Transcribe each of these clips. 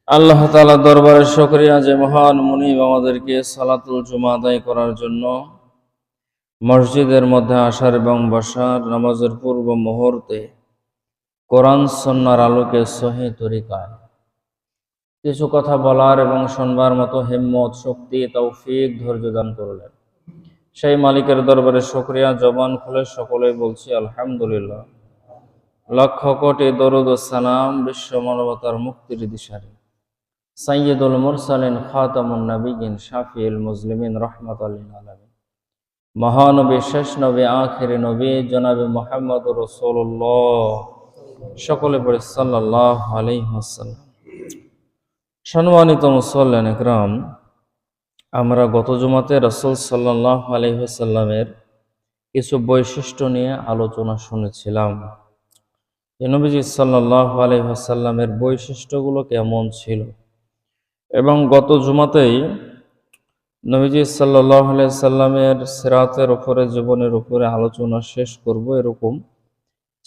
আল্লাহ তাআলার দরবারে শুকরিয়া যে মহান মুনিব আমাদেরকে সালাতুল জুমা আদায় করার জন্য মসজিদের মধ্যে আসার এবং বসার, নামাজের পূর্ব মুহূর্তে কোরআন সুন্নাহর আলোকে সহিহ তরিকায় কিছু কথা বলার এবং শুনবার মতো হিম্মত, শক্তি, তৌফিক, ধৈর্য দান করলেন। সেই মালিকের দরবারে শুকরিয়া। জবান খুলে সকলেই বলছি আলহামদুলিল্লাহ। লক্ষ কোটি দরুদ ও সালাম বিশ্ব মানবতার মুক্তির দিশারি সাইয়্যিদুল মুরসালিন খাতামুন নবিয়্যিন শাফিউল মুসলিমিন রাহমাতাল লিল আলামিন মহানবী, শেষ নবী, আখিরি নবী জনাবে মুহাম্মদুর রাসূলুল্লাহ। সকলে পড়ে সাল্লাল্লাহু আলাইহি ওয়াসাল্লাম। সম্মানিত মুসল্লিয়ান ইকরাম, আমরা গত জুমাতে রাসূল সাল্লাল্লাহু আলাইহি ওয়াসাল্লামের কিছু বৈশিষ্ট্য নিয়ে আলোচনা শুনেছিলাম। নবীজি সাল্লাল্লাহু আলাইহি ওয়াসাল্লামের বৈশিষ্ট্যগুলো কেমন ছিল, এবং গত জুমাতেই নবীজি সাল্লাল্লাহু আলাইহি সাল্লামের সিরাতের উপরে, জীবনের উপরে আলোচনা শেষ করব এরকম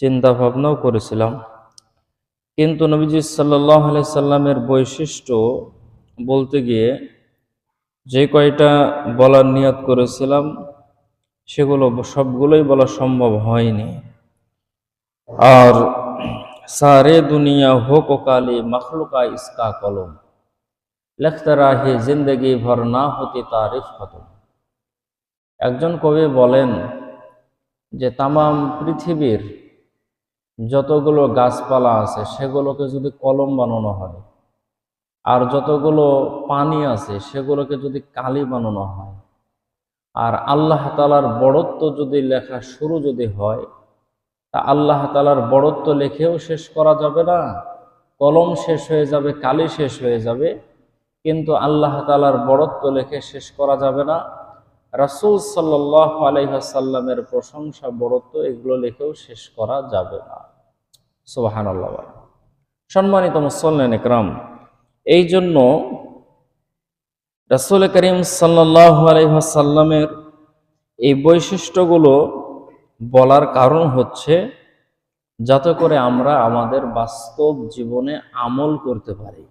চিন্তা ভাবনাও করেছিলাম। কিন্তু নবীজি সাল্লাল্লাহু আলাইহি সাল্লামের বৈশিষ্ট্য বলতে গিয়ে যে কয়টা বলার নিয়ত করেছিলাম সেগুলো সবগুলোই বলা সম্ভব হয়নি। আর সারে দুনিয়া হো কালি মখলুকা ইসকা কলম লিখতে রাহি জিন্দগি ভর না হতি তারিফ খতম। একজন কবি বলেন যে তামাম পৃথিবীর যতগুলো গাছপালা আছে সেগুলোকে যদি কলম বানানো হয়, আর যতগুলো পানি আছে সেগুলোকে যদি কালি বানানো হয়, আর আল্লাহ তাআলার বড়ত্ব যদি লেখা শুরু যদি হয়, তা আল্লাহ তাআলার বড়ত্ব লিখেও শেষ করা যাবে না। কলম শেষ হয়ে যাবে, কালি শেষ হয়ে যাবে, কিন্তু আল্লাহ তাআলার বড়ত্ব লিখে শেষ করা যাবে না। রাসূল সাল্লাল্লাহু আলাইহি ওয়াসাল্লামের প্রশংসা, বড়ত্ব এগুলো লিখেও শেষ করা যাবে না। সুবহানাল্লাহ। সম্মানিত মুসল্লিয়ান ইকরাম, এই জন্য রাসূল করিম সাল্লাল্লাহু আলাইহি ওয়াসাল্লামের এই বৈশিষ্ট্যগুলো বলার কারণ হচ্ছে যাতে করে আমরা আমাদের বাস্তব জীবনে আমল করতে পারি।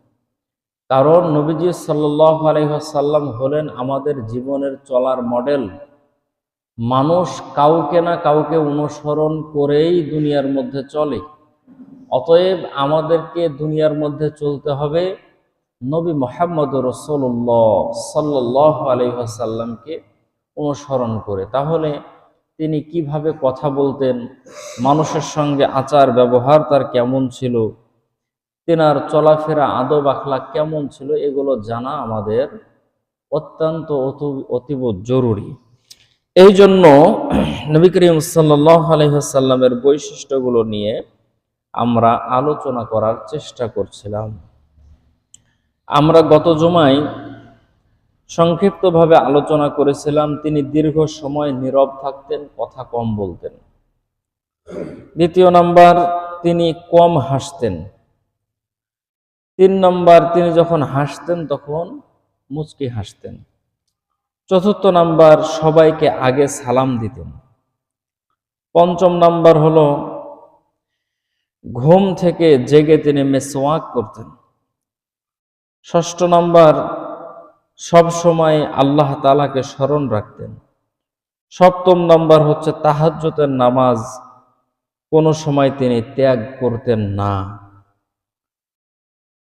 কারণ নবীজি সাল্লাল্লাহু আলাইহি ওয়াসাল্লাম হলেন আমাদের জীবনের চলার মডেল। মানুষ কাউকে না কাউকে অনুসরণ করেই দুনিয়ার মধ্যে চলে। অতএব আমাদেরকে দুনিয়ার মধ্যে চলতে হবে নবী মুহাম্মদুর রাসূলুল্লাহ সাল্লাল্লাহু আলাইহি ওয়াসাল্লামকে অনুসরণ করে। তাহলে তিনি কিভাবে কথা বলতেন, মানুষের সঙ্গে আচার ব্যবহার তার কেমন ছিল, তেনার চলাফেরা আদব আখলাক কেমন ছিল, এগুলো জানা আমাদের অত্যন্ত অতীব জরুরি। এই জন্য নবী করিম সাল্লাল্লাহু আলাইহি ওয়াসাল্লামের বৈশিষ্ট্যগুলো নিয়ে আমরা আলোচনা করার চেষ্টা করছিলাম। আমরা গত জুমায় সংক্ষিপ্তভাবে আলোচনা করেছিলাম তিনি দীর্ঘ সময় নীরব থাকতেন, কথা কম বলতেন। দ্বিতীয় নাম্বার, তিনি কম হাসতেন। 3 নম্বর, তিনি যখন হাসতেন তখন মুচকি হাসতেন। চতুর্থ নাম্বার, সবাইকে আগে সালাম দিতেন। পঞ্চম নাম্বার হলো ঘুম থেকে জেগে তিনি মেসওয়াক করতেন। ষষ্ঠ নাম্বার, সব সময় আল্লাহ তাআলাকে স্মরণ রাখতেন। সপ্তম নাম্বার হচ্ছে তাহাজ্জুদের নামাজ কোনো সময় তিনি ত্যাগ করতেন না।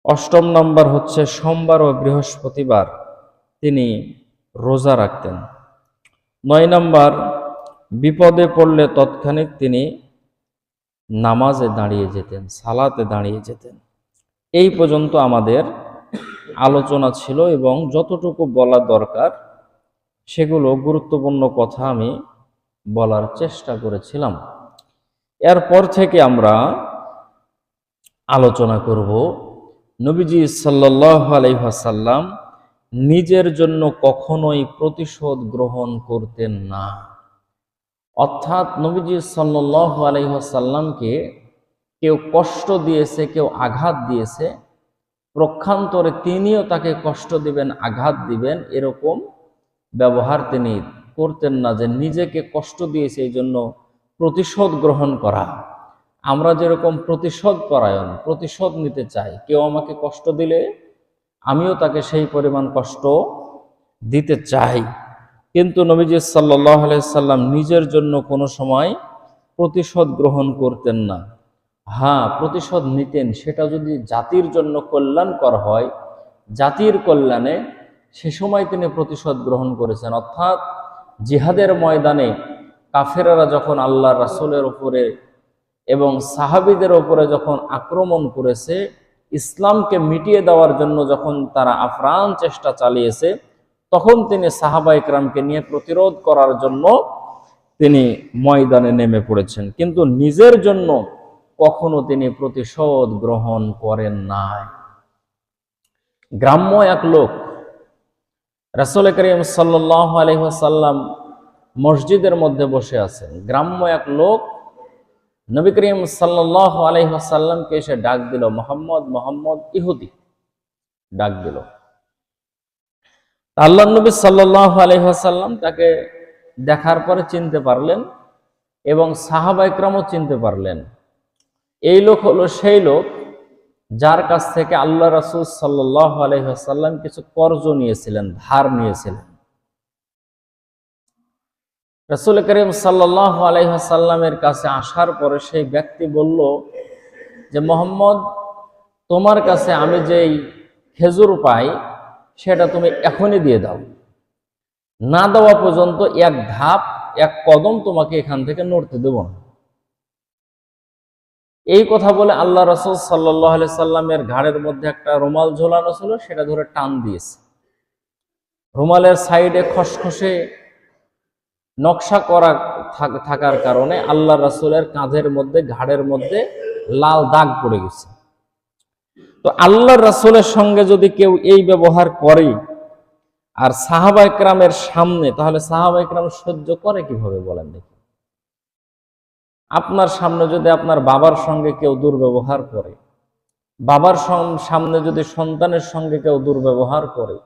অষ্টম নাম্বার হচ্ছে সোমবার ও বৃহস্পতিবার তিনি রোজা রাখতেন। 9 নাম্বার, বিপদে পড়লে তৎক্ষণিক তিনি নামাজে দাঁড়িয়ে যেতেন, সালাতে দাঁড়িয়ে যেতেন। এই পর্যন্ত আমাদের আলোচনা ছিল, এবং যতটুকু বলা দরকার সেগুলো গুরুত্বপূর্ণ কথা আমি বলার চেষ্টা করেছিলাম। এরপর থেকে আমরা আলোচনা করব নবীজি সাল্লাল্লাহু আলাইহি ওয়াসাল্লাম নিজের জন্য কখনোই প্রতিশোধ গ্রহণ করতেন না। অর্থাৎ নবীজি সাল্লাল্লাহু আলাইহি ওয়াসাল্লামকে কেউ কষ্ট দিয়েছে, কেউ আঘাত দিয়েছে, প্রক্ষান্তরে তিনিও তাকে কষ্ট দিবেন, আঘাত দিবেন, এরকম ব্যবহার তিনি করতেন না যে নিজেকে কষ্ট দিয়েছে এই জন্য প্রতিশোধ গ্রহণ করা। আমরা যেরকম প্রতিশোধ পরায়ণ, প্রতিশোধ নিতে চাই, কেউ আমাকে কষ্ট দিলে আমিও তাকে সেই পরিমাণ কষ্ট দিতে চাই। কিন্তু নবীজি সাল্লাল্লাহু আলাইহি সাল্লাম নিজের জন্য কোনো সময় প্রতিশোধ গ্রহণ করতেন না। হ্যাঁ, প্রতিশোধ নিতেন, সেটা যদি জাতির জন্য কল্যাণকর হয়, জাতির কল্যাণে, সে সময় তিনি প্রতিশোধ গ্রহণ করেছেন। অর্থাৎ জিহাদের ময়দানে কাফেররা যখন আল্লাহ রাসূলের উপরে এবং সাহাবীদের উপরে যখন আক্রমণ করেছে, ইসলামকে মিটিয়ে দেওয়ার জন্য যখন তারা আপ্রাণ চেষ্টা চালিয়েছে, তখন তিনি সাহাবা ইকরামকে নিয়ে প্রতিরোধ করার জন্য তিনি ময়দানে নেমে পড়েছেন, কিন্তু নিজের জন্য কখনো তিনি প্রতিশোধ গ্রহণ করেন নাই। গ্রাম্য এক লোক, রাসূল করিম সাল্লাল্লাহু আলাইহি ওয়াসাল্লাম মসজিদের মধ্যে বসে আছেন। গ্রাম্য এক লোক নবী করিম সাল্লাল্লাহু আলাইহি ওয়াসাল্লামকে এসে ডাক দিল, মুহাম্মদ, মুহাম্মদ, ইহুদি ডাক দিল। আল্লাহর নবী সাল্লাল্লাহু আলাইহি ওয়াসাল্লাম তাকে দেখার পরে চিনতে পারলেন এবং সাহাবা ইকরামও চিনতে পারলেন। এই লোক হলো সেই লোক যার কাছ থেকে আল্লাহ রাসূল সাল্লাল্লাহু আলাইহি ওয়াসাল্লাম কিছু কর্জ নিয়েছিলেন, ধার নিয়েছিলেন। রাসূল করিম সাল্লাল্লাহু আলাইহি ওয়াসাল্লামের কাছে আসার পরে সেই ব্যক্তি বলল যে, মুহাম্মদ, তোমার কাছে আমি যেই খেজুর পাই সেটা তুমি এখনই দিয়ে দাও, না দেওয়া পর্যন্ত এক ধাপ, এক কদম তোমাকে এখান থেকে নড়তে দেব না। এই কথা বলে আল্লাহ রাসূল সাল্লাল্লাহু আলাইহি সাল্লামের ঘাড়ের মধ্যে একটা রুমাল ঝোলানো ছিল, সেটা ধরে টান দিয়েছে। রুমালের সাইডে খসখসে নকশা করা থাকার কারণে আল্লাহ রাসূলের কাঁধের মধ্যে, ঘাড়ের মধ্যে লাল দাগ পড়ে গেছে। তো আল্লাহ রাসূলের সঙ্গে যদি কেউ এই ব্যবহার করে আর সাহাবা ইকরামের সামনে, তাহলে সাহাবা ইকরাম সহ্য করে কিভাবে বলেন দেখি? আপনার সামনে যদি আপনার বাবার সঙ্গে কেউ দুর্ব্যবহার করে, বাবার সামনে যদি সন্তানের সঙ্গে কেউ দুর্ব্যবহার করে,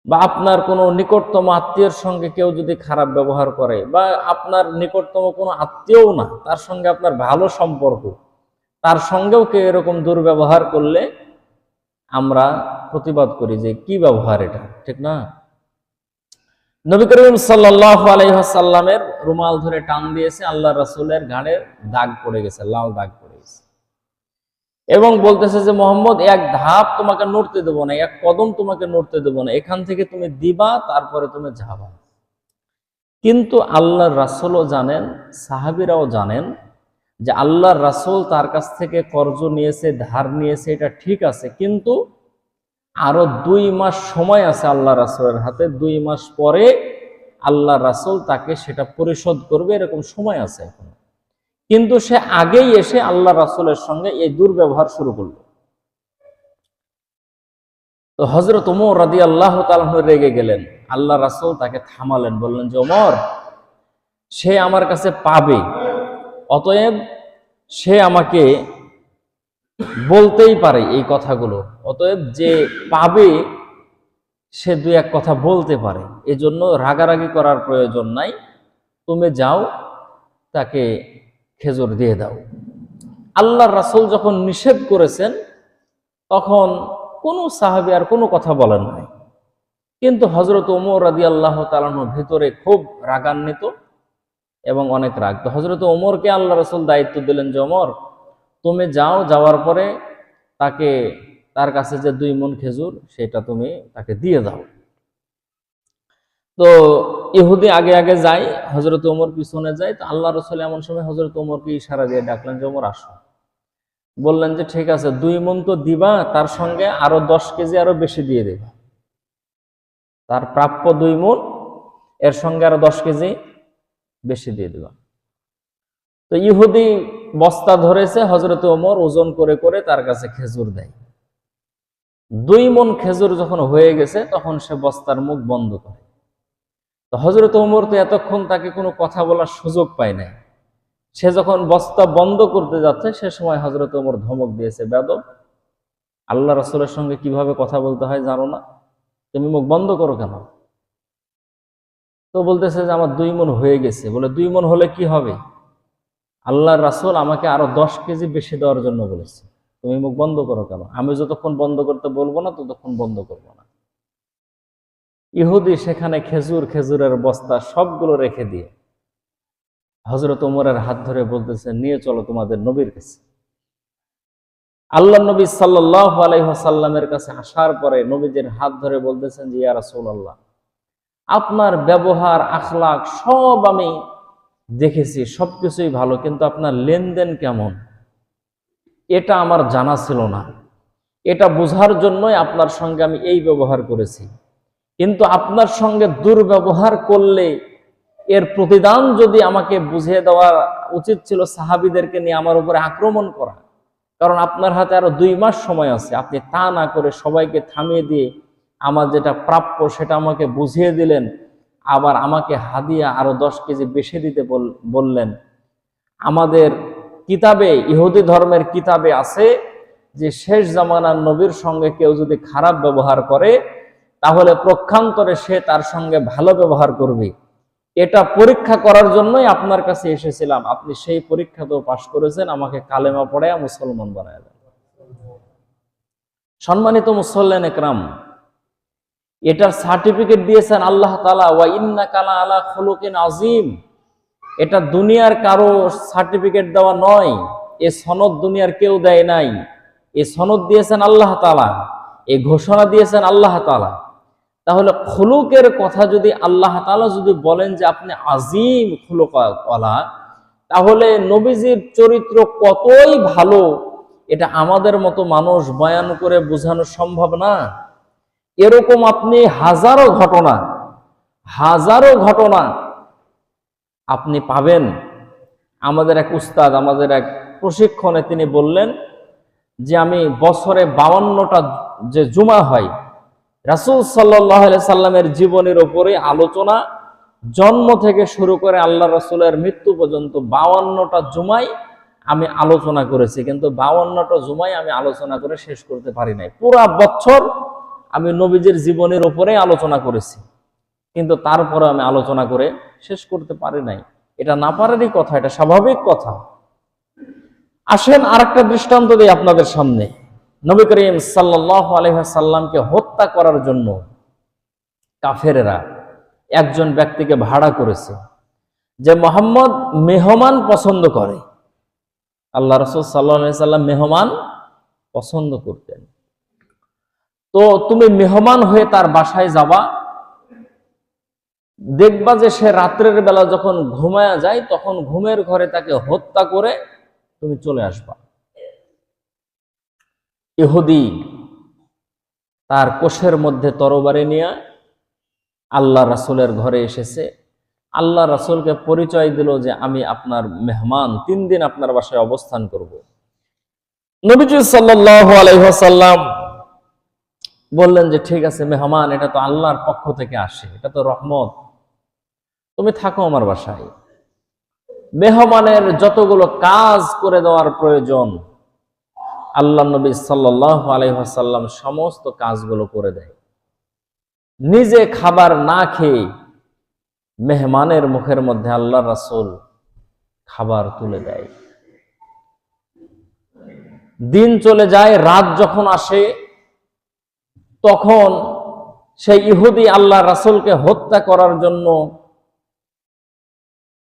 বা আপনার কোনো নিকটতম আত্মীয়ের সঙ্গে কেউ যদি খারাপ ব্যবহার করে, বা আপনার নিকটতম কোনো আত্মীয়ও না, তার সঙ্গে আপনার ভালো সম্পর্ক, তার সঙ্গেও কেউ এরকম দুর্ব্যবহার করলে আমরা প্রতিবাদ করি যে কি ব্যবহার এটা, ঠিক না? নবী করিম সাল্লাল্লাহু আলাইহি ওয়াসাল্লামের রুমাল ধরে টান দিয়েছে, আল্লাহ রাসূলের ঘাড়ে দাগ পড়ে গেছে, লাল দাগ পড়ে গেছে, এবং বলতেছে যে, মুহাম্মদ, এক ধাপ তোমাকে নড়তে দেব না, এক কদম তোমাকে নড়তে দেব না, এখান থেকে তুমি দিবা, তারপরে তুমি যাবা। কিন্তু আল্লাহর রাসূলও জানেন, সাহাবীরাও জানেন যে আল্লাহর রাসূল তার কাছ থেকে কর্জ নিয়েছে, ধার নিয়েছে, এটা ঠিক আছে, কিন্তু আরো 2 মাস সময় আছে আল্লাহ রাসূলের হাতে। 2 মাস পরে আল্লাহ রাসূল তাকে সেটা পরিশোধ করবে, এরকম সময় আছে এখন। কিন্তু সে আগেই এসে আল্লাহ রাসূলের সঙ্গে এই দুর্ব্যবহার শুরু করলো। তো হযরত ওমর রাদিয়াল্লাহু তাআলা রেগে গেলেন। আল্লাহ রাসূল তাকে থামালেন, বললেন যে, ওমর, সে আমার কাছে পাবে, অতএব সে আমাকে বলতেই পারে এই কথাগুলো, অতএব যে পাবে সে 2-1 কথা বলতে পারে, এজন্য রাগারাগি করার প্রয়োজন নাই, তুমি যাও, তাকে খেজুর দিয়ে দাও। আল্লাহর রাসূল যখন নিষেধ করেছেন, তখন কোনো সাহাবী আর কোনো কথা বলেন নাই। কিন্তু হযরত ওমর রাদিয়াল্লাহু তাআলা ভিতরে খুব রাগান্বিত এবং অনেক রাগ। তো হযরত ওমরকে আল্লাহ রাসূল দায়িত্ব দিলেন যে, ওমর, তুমি যাও, যাওয়ার পরে তার কাছে যে 2 মণ খেজুর, সেটা তুমি তাকে দিয়ে দাও। তো ইহুদি আগে আগে যায়, হযরত ওমর পিছনে যায়। তো আল্লাহ রাসূল এমন সময় হযরত ওমরকে ইশারা দিয়ে ডাকলেন যে, ওমর আসো। বললেন যে, ঠিক আছে, 2 মণ তো দিবা, তার সঙ্গে আরো 10 কেজি আরো বেশি দিয়ে দেবা। তার প্রাপ্য 2 মণ, এর সঙ্গে আরো 10 কেজি বেশি দিয়ে দেবা। তো ইহুদি বস্তা ধরেছে, হযরত ওমর ওজন করে করে তার কাছে খেজুর দেয়। 2 মণ খেজুর যখন হয়ে গেছে, তখন সে বস্তার মুখ বন্ধ করে। তো হযরত ওমর তো এতক্ষণ তাকে কোনো কথা বলার সুযোগ পায় নাই। সে যখন বস্তা বন্ধ করতে যাচ্ছে, সে সময় হযরত ওমর ধমক দিয়েছে, বেয়াদব, আল্লাহ রাসূলের সঙ্গে কিভাবে কথা বলতে হয় জানো না? তুমি মুখ বন্ধ করো কেন? তো বলতেছে যে, আমার 2 মণ হয়ে গেছে। বলে, 2 মণ হলে কি হবে? আল্লাহর রাসূল আমাকে আরো 10 কেজি বেশি দেওয়ার জন্য বলেছে, তুমি মুখ বন্ধ করো কেন? আমি যতক্ষণ বন্ধ করতে বলবো না ততক্ষণ বন্ধ করবো না। ইহুদি সেখানে খেজুরের বস্তা সবগুলো রেখে দিয়ে হযরত ওমরের হাত ধরে বলতেছে, নিয়ে চলো তোমাদের নবীর কাছে। আল্লাহ নবী সাল্লাল্লাহু আলাইহি ওয়াসাল্লামের কাছে আসার পরে নবীজির হাত ধরে বলতেছেন যে, ইয়া রাসূলুল্লাহ, আপনার ব্যবহার আখলাক সব আমি দেখেছি, সবকিছুই ভালো, কিন্তু আপনার লেনদেন কেমন এটা আমার জানা ছিল না। এটা বোঝার জন্যই আপনার সঙ্গে আমি এই ব্যবহার করেছি। কিন্তু আপনার সঙ্গে দুর্ব্যবহার করলে এর প্রতিদান যদি আমাকে বুঝিয়ে দেওয়া উচিত ছিল সাহাবীদেরকে নিয়ে আমার উপরে আক্রমণ করা, কারণ আপনার হাতে আরো 2 মাস সময় আছে। আপনি তা না করে সবাইকে থামিয়ে দিয়ে আমার যেটা প্রাপ্য সেটা আমাকে বুঝিয়ে দিলেন, আবার আমাকে হাদিয়া আরো 10 কেজি বেশি দিতে বললেন। আমাদের কিতাবে, ইহুদি ধর্মের কিতাবে আছে যে শেষ জামানার নবীর সঙ্গে কেউ যদি খারাপ ব্যবহার করে তাহলে প্রক্ষান্তরে সে তার সঙ্গে ভালো ব্যবহার করবে। এটা পরীক্ষা করার জন্যই আপনার কাছে এসেছিলাম। আপনি সেই পরীক্ষাতেও পাশ করেছেন, আমাকে কালেমা পড়ায়া মুসলমান বানায় দেন। সম্মানিত মুসল্লিন একরাম, এটার সার্টিফিকেট দিয়েছেন আল্লাহ তাআলা, ওয়া ইন্নাকা লা আলা খুলুকিন আযীম। এটা দুনিয়ার কারো সার্টিফিকেট দেওয়া নয়, এ সনদ দুনিয়ার কেউ দেয় নাই। এ সনদ দিয়েছেন আল্লাহ তাআলা, এই ঘোষণা দিয়েছেন আল্লাহ তাআলা। তাহলে খুলুকের কথা যদি আল্লাহ তাআলা যদি বলেন যে আপনি আজিম খুলুকওয়ালা, তাহলে নবীজির চরিত্র কতই ভালো এটা আমাদের মতো মানুষ বয়ান করে বোঝানো সম্ভব না। এরকম আপনি হাজারো ঘটনা আপনি পাবেন। আমাদের এক উস্তাদ, আমাদের এক প্রশিক্ষণে তিনি বললেন যে আমি বছরে 52টা যে জুমা হয় রাসূল সাল্লাল্লাহু আলাইহি সাল্লামের জীবনের উপরে আলোচনা, জন্ম থেকে শুরু করে আল্লাহ রাসূলের মৃত্যু পর্যন্ত 52টা জুমাই আমি আলোচনা করেছি, কিন্তু 52টা জুমাই আমি আলোচনা করে শেষ করতে পারি নাই। পুরা বছর আমি নবীজির জীবনের উপরে আলোচনা করেছি, কিন্তু তারপরে আমি আলোচনা করে শেষ করতে পারি নাই। এটা না পারারই কথা, এটা স্বাভাবিক কথা। আসেন আরেকটা দৃষ্টান্ত দিই আপনাদের সামনে। নবী করিম সাল্লাল্লাহু আলাইহি ওয়াসাল্লামকে হত্যা করার জন্য কাফেরেরা একজন ব্যক্তিকে ভাড়া করেছে, যে মুহাম্মদ মেহমান পছন্দ করে। আল্লাহ রাসূল সাল্লাল্লাহু আলাইহি ওয়াসাল্লাম মেহমান পছন্দ করতেন। তো তুমি মেহমান হয়ে তার বাসায় যাবা, দেখবা যে সে রাত্রের বেলা যখন ঘুমায়া যায় তখন ঘুমের ঘরে তাকে হত্যা করে তুমি চলে আসবা। ইহুদি তার কোষের মধ্যে তরবারি নিয়ে আল্লাহ রাসূলের ঘরে এসেছে। আল্লাহ রাসূলকে পরিচয় দিল যে আমি আপনার মেহমান, 3 দিন আপনার বাসায় অবস্থান করব। নবীজি সাল্লাল্লাহু আলাইহি ওয়াসাল্লাম বললেন যে ঠিক আছে মেহমান, এটা তো আল্লাহর পক্ষ থেকে আসে, এটা তো রহমত, তুমি থাকো আমার বাসায়। মেহমানের যতগুলো কাজ করে দেওয়ার প্রয়োজন আল্লাহ নবী সাল্লাল্লাহু আলাইহি ওয়াসাল্লাম সমস্ত কাজগুলো করে দেয়। নিজে খাবার না খেয়ে মেহমানের মুখের মধ্যে আল্লাহ রাসূল খাবার তুলে দেয়। দিন চলে যায়, রাত যখন আসে তখন সেই ইহুদি আল্লাহ রাসূলকে হত্যা করার জন্য,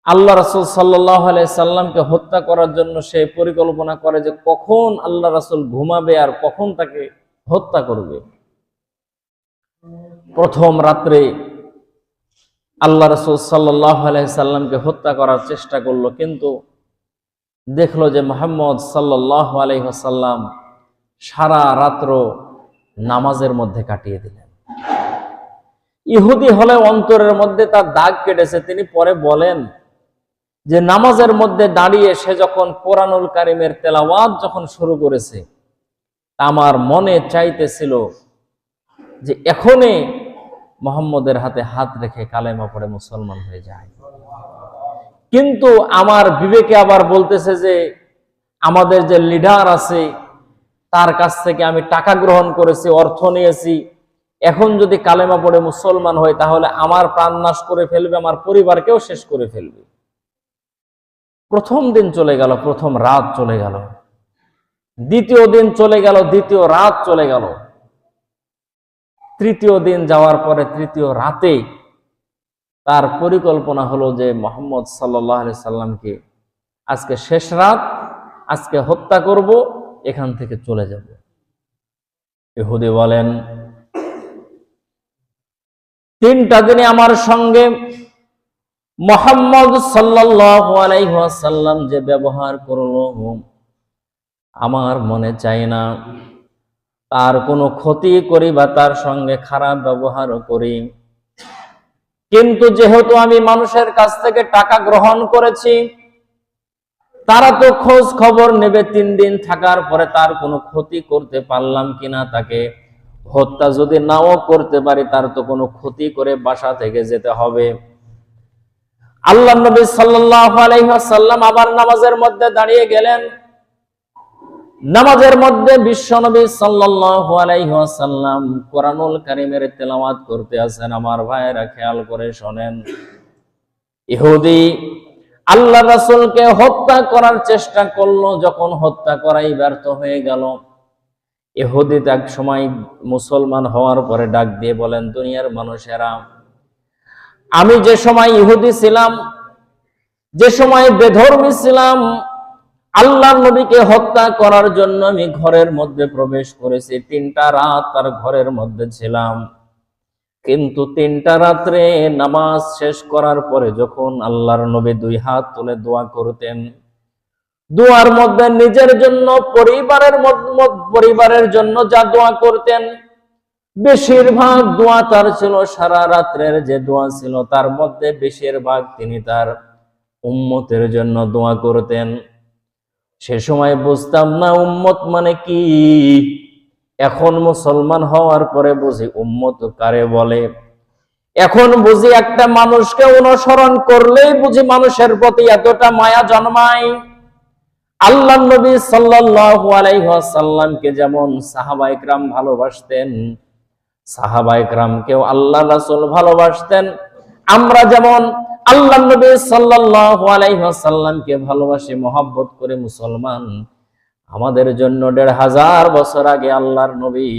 আল্লাহ রাসূল সাল্লাল্লাহু আলাইহি সাল্লামকে হত্যা করার জন্য সে পরিকল্পনা করে যে কখন আল্লাহ রাসূল ঘুমাবে আর কখন তাকে হত্যা করবে। প্রথম রাত্রে আল্লাহ রাসূল সাল্লাল্লাহু আলাইহি সাল্লামকে হত্যা করার চেষ্টা করলো, কিন্তু দেখলো যে মুহাম্মদ সাল্লাল্লাহু আলাইহি ওয়াসাল্লাম সারা রাত্র নামাজের মধ্যে কাটিয়ে দিলেন। ইহুদি হলে অন্তরের মধ্যে তার দাগ কেটেছে। তিনি পরে বলেন যে নামাজের মধ্যে দাঁড়িয়ে সে যখন কোরআনুল কারীমের তেলাওয়াত যখন শুরু করেছে, আমার মনে চাইতেছিল যে এখনই মুহাম্মদের হাতে হাত রেখে কালেমা পড়ে মুসলমান হয়ে যায়। কিন্তু আমার বিবেকে আবার বলতেছে যে আমাদের যে লিডার আছে তার কাছ থেকে আমি টাকা গ্রহণ করেছি, অর্থ নিয়েছি, এখন যদি কালেমা পড়ে মুসলমান হয় তাহলে আমার প্রাণ নাশ করে ফেলবে, আমার পরিবারকেও শেষ করে ফেলবে। প্রথম দিন চলে গেল, প্রথম রাত চলে গেল। দ্বিতীয় দিন চলে গেল, দ্বিতীয় রাত চলে গেল। তৃতীয় দিন যাওয়ার পরে তৃতীয় রাতে তার পরিকল্পনা হলো যে মুহাম্মদ সাল্লাল্লাহু আলাইহি সাল্লামকে আজকে শেষ রাত, আজকে হত্যা করব, এখান থেকে চলে যাব। ইহুদি বলেন, 3টা দিনে আমার সঙ্গে মুহাম্মদ সাল্লাল্লাহু আলাইহি ওয়াসাল্লাম যে ব্যবহার করলো আমার মনে চাই না তার কোনো ক্ষতি করি বা তার সঙ্গে খারাপ ব্যবহার করি, কিন্তু যেহেতু আমি মানুষের কাছ থেকে টাকা গ্রহণ করেছি, তারা তো খোঁজ খবর নেবে 3 দিন থাকার পরে তার কোনো ক্ষতি করতে পারলাম কিনা, তাকে হত্যা যদি নাও করতে পারি তার তো কোনো ক্ষতি করে বাসা থেকে যেতে হবে। আল্লাহর নবী সাল্লাল্লাহু আলাইহি ওয়াসাল্লাম আবার নামাজের মধ্যে দাঁড়িয়ে গেলেন। নামাজের মধ্যে বিশ্বনবী সাল্লাল্লাহু আলাইহি ওয়াসাল্লাম কোরআনুল কারীমের তেলাওয়াত করতে আছেন। আমার ভাইয়েরা খেয়াল করে শোনেন, ইহুদি আল্লাহর রাসূলকে হত্যা করার চেষ্টা করলো, যখন হত্যা করাই ব্যর্থ হয়ে গেল, ইহুদি এক সময় মুসলমান হওয়ার পরে ডাক দিয়ে বলেন, দুনিয়ার মানুষেরা, আমি যে সময় ইহুদি ছিলাম, যে সময় বেধর্মী ছিলাম, আল্লাহর নবীকে হত্যা করার জন্য আমি ঘরের মধ্যে প্রবেশ করেছি, 3টা রাত তার ঘরের মধ্যে ছিলাম, কিন্তু 3টা রাত্রে নামাজ শেষ করার পরে যখন আল্লাহর নবী 2 হাত তুলে দোয়া করতেন, দোয়ার মধ্যে নিজের জন্য, পরিবারের জন্য যা দোয়া করতেন, বেশিরভাগ দোয়া তার ছিল সারা রাত্রের যে দোয়া ছিল তার মধ্যে বেশিরভাগ তিনি তার উম্মতের জন্য দোয়া করতেন। সে সময় বুঝতাম না উম্মত মানে কি, এখন মুসলমান হওয়ার পরে বুঝি উম্মত কারে বলে। এখন বুঝি একটা মানুষকে অনুসরণ করলেই বুঝি মানুষের প্রতি এতটা মায়া জন্মায়। আল্লাহর নবী সাল্লাল্লাহু আলাইহি ওয়াসাল্লামকে যেমন সাহাবায়ে কেরাম ভালোবাসতেন, সাহাবায়ে কেরামকেও আল্লাহর রাসূল ভালোবাসতেন। আমরা যেমন আল্লাহর নবী সাল্লাল্লাহু আলাইহি ওয়াসাল্লামকে ভালোবাসি, মহব্বত করে মুসলমান, আমাদের জন্য 1500 বছর আগে আল্লাহর নবী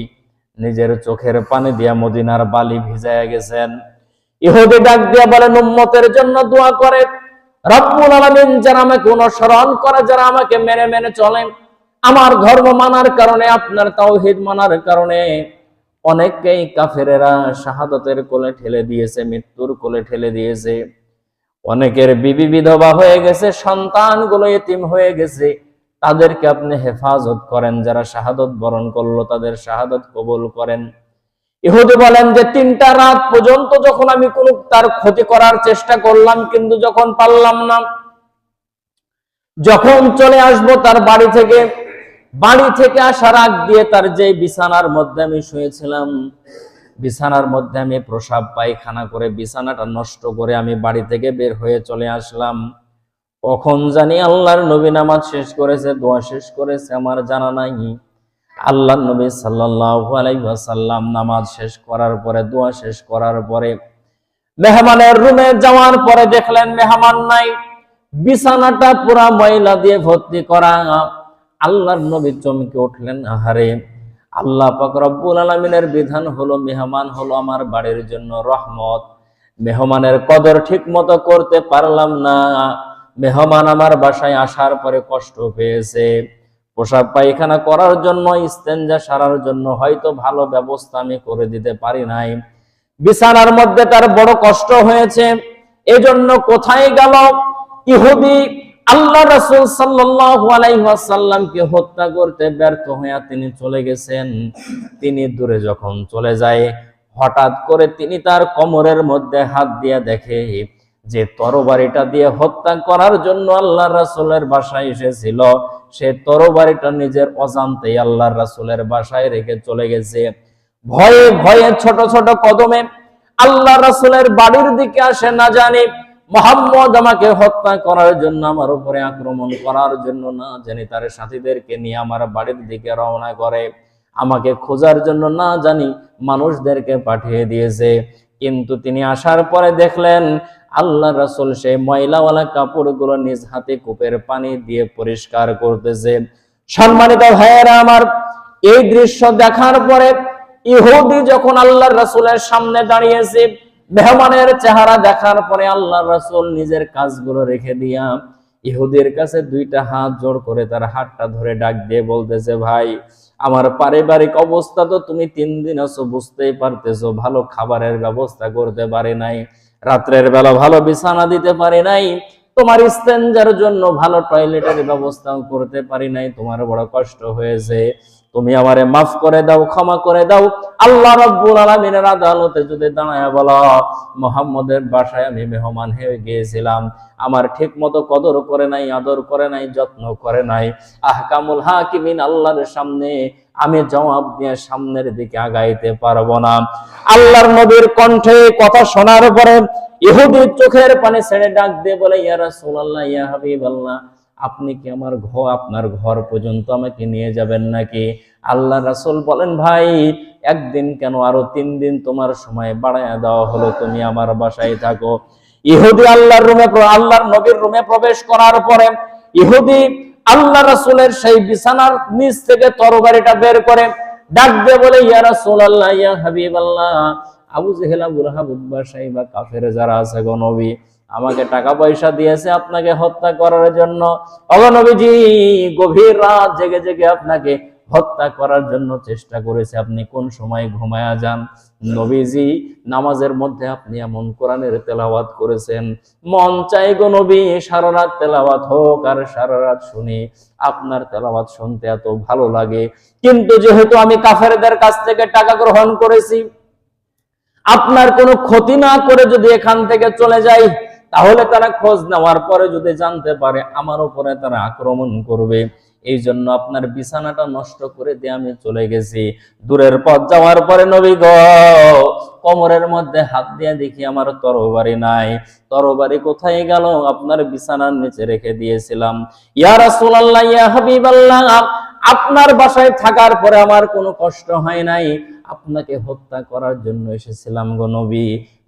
নিজের চোখের পানি দিয়া মদিনার বালি ভিজায়া গেছেন। ইহুদি ডাক দিয়া বলেন, উম্মতের জন্য দোয়া করে, রব্বুল আলামিন যারা আমাকে অনুসরণ করে, যারা আমাকে মেনে মেনে চলে, আমার ধর্ম মানার কারণে, আপনার তাওহীদ মানার কারণে অনেককেই কাফেরেরা শাহাদাতের কোলে ঠেলে দিয়েছে, মৃত্যুর কোলে ঠেলে দিয়েছে। অনেকের বিবি বিধবা হয়ে গেছে, সন্তানগুলো এতিম হয়ে গেছে, তাদেরকে আপনি হেফাজত করেন, যারা শাহাদত বরণ করলো তাদের শাহাদত কবুল করেন। ইহুদি বলেন যে 3টা রাত পর্যন্ত যখন আমি কোন তার ক্ষতি করার চেষ্টা করলাম, কিন্তু যখন পারলাম না, যখন চলে আসবো তার বাড়ি থেকে আসার আগ দিয়ে তার যে বিছানার মধ্যে আমি শুয়েছিলাম, বিছানার মধ্যে আমি প্রসাব পায়খানা করে বিছানাটা নষ্ট করে আমি বাড়ি থেকে বের হয়ে চলে আসলাম। কখন জানি আল্লাহর নবী নামাজ শেষ করেছে, দোয়া শেষ করেছে, আমার জানা নাই। আল্লাহর নবী সাল্লাল্লাহু আলাইহি ওয়াসাল্লাম নামাজ শেষ করার পরে, দোয়া শেষ করার পরে মেহমানের রুমে যাওয়ার পরে দেখলেন মেহমান নাই, বিছানাটা পুরা ময়লা দিয়ে ভর্তি করা। আল্লাহর নবী চমকে উঠলেন, আহারে, আল্লাহ পাক রব্বুল আলামিনের বিধান হলো মেহমান হলো আমার বাড়ির জন্য রহমত, মেহমানের কদর ঠিক মতো করতে পারলাম না, মেহমান আমার বাসায় আসার পরে কষ্ট পেয়েছে, পোশাক পায়খানা করার জন্য, ইস্তেঞ্জা সারার জন্য হয়তো ভালো ব্যবস্থা আমি করে দিতে পারি নাই, বিছানার মধ্যে তার বড় কষ্ট হয়েছে, এজন্য কোথায় গেল? ইহুদি আল্লাহ রাসূল সাল্লাল্লাহু আলাইহি ওয়াসাল্লামকে হত্যা করতে ব্যর্থ হয়ে তিনি চলে গেছেন। তিনি দূরে যখন চলে যায়, হঠাৎ করে তিনি তার কোমরের মধ্যে হাত দিয়ে দেখে যে তরবারিটা দিয়ে হত্যা করার জন্য আল্লাহর রাসূলের বাসায় এসেছিল, সে তরবারিটা নিজের অজান্তেই আল্লাহর রাসূলের বাসায় রেখে চলে গেছে। ভয়ে ভয়ে ছোট ছোট কদমে আল্লাহর রাসূলের বাড়ির দিকে আসে, না জানি মুহাম্মদ আমাকে হত্যা করার জন্য, আমার উপরে আক্রমণ করার জন্য না জানি তার সাথীদেরকে নিয়ে আমার বাড়ির দিকে রওনা করে, আমাকে খোঁজার জন্য না জানি মানুষদেরকে পাঠিয়ে দিয়েছে। কিন্তু তিনি আসার পরে দেখলেন আল্লাহ রাসূল সেই ময়লাওয়ালা কাপড়গুলো নিজ হাতে কূপের পানি দিয়ে পরিষ্কার করতেছে। সম্মানিত ভাইয়েরা আমার, এই দৃশ্য দেখার পরে ইহুদি যখন আল্লাহর রাসূলের সামনে দাঁড়িয়েছে, মেহমানের চেহারা দেখার পরে আল্লাহর রাসূল নিজের কাজগুলো রেখে দিয়া ইহুদির কাছে দুইটা হাত জোড় করে তার হাতটা ধরে ডাক দিয়ে বলতেছে, ভাই, আমার পারিবারিক অবস্থা তো তুমি 3 দিন আছো, বুঝতেই পারতেছো, ভালো খাবারের ব্যবস্থা করতে পারি নাই, রাত্রের বেলা ভালো বিছানা দিতে পারি নাই, তোমার ইস্তেঞ্জার জন্য ভালো টয়লেটের ব্যবস্থাও করতে পারি নাই, তোমার বড় কষ্ট হয়েছে, তুমি আমারে মাফ করে দাও, ক্ষমা করে দাও। আল্লাহ রাব্বুল আলামিনের আদালতে যদি দাঁড়ায় বলো, মুহাম্মদের বাসায় আমি মেহমান হয়ে গিয়েছিলাম, আমার ঠিক মতো কদর করে নাই, আদর করে নাই, যত্ন করে নাই, আহকামুল হাকিমিন আল্লাহর সামনে আমি জবাব দিয়ে সামনের দিকে আগাইতে পারবো না। আল্লাহর নবীর কণ্ঠে কথা শোনার পরে ইহুদির চোখের পানি ছেড়ে ডাক দিয়ে বলে, ইয়া রাসূলুল্লাহ, ইয়া হাবিবাল্লাহ, আপনি কি আমার আপনার ঘর পর্যন্ত আমাকে নিয়ে যাবেন নাকি? আল্লাহ রাসূল বলেন, ভাই, একদিন কেন, আরো 3 দিন তোমার সময় বাড়ায়া দেওয়া হলো, তুমি আমার বাসায় থাকো। ইহুদি আল্লাহর নবীর রুমে প্রবেশ করার পরে ইহুদি আল্লাহ রাসূলের সেই বিছানার নিচ থেকে তরবারিটা বের করে ডাক দিয়ে বলে, ইয়া রাসূলুল্লাহ, ইয়া হাবিবাল্লাহ, আবু জেহেল, আবু লাহাব, উতবা, সাইবা, কাফের যারা আছে গো নবী, আমাকে টাকা পয়সা দিয়েছে আপনাকে হত্যা করার জন্য। ওগো নবীজি, গভীর রাত জেগে জেগে আপনাকে হত্যা করার জন্য চেষ্টা করেছে, আপনি কোন সময় ঘুমায়া যান? নবীজি, নামাজের মধ্যে আপনি এমন কোরআনের তেলাওয়াত করেছেন, মন চাই গো নবী সারা রাত তেলাওয়াত হোক আর সারা রাত শুনি, আপনার তেলাওয়াত শুনতে এত ভালো লাগে, কিন্তু যেহেতু আমি কাফেরদের কাছ থেকে টাকা গ্রহণ করেছি, আপনার কোনো ক্ষতি না করে যদি এখান থেকে চলে যাই, তাহলে তারা খোঁজ নেওয়ার পরে যদি জানতে পারে আমার উপরে তারা আক্রমণ করবে, এই জন্য আপনার বিছানাটা নষ্ট করে দিয়ে আমি চলে গেছি। দূরের পথ যাওয়ার পরে নবী গো, কোমরের মধ্যে হাত দিয়ে দেখি আমার তরবারি নাই, তরবারি কোথায় গেল? আপনার বিছানার নিচে রেখে দিয়েছিলাম। ইয়া রাসূলুল্লাহ, ইয়া হাবিবাল্লাহ, আপনার বাসায় থাকার পরে আমার কোনো কষ্ট হয় নাই, আপনাকে হত্যা করার জন্য এসেছিলাম গো নবী,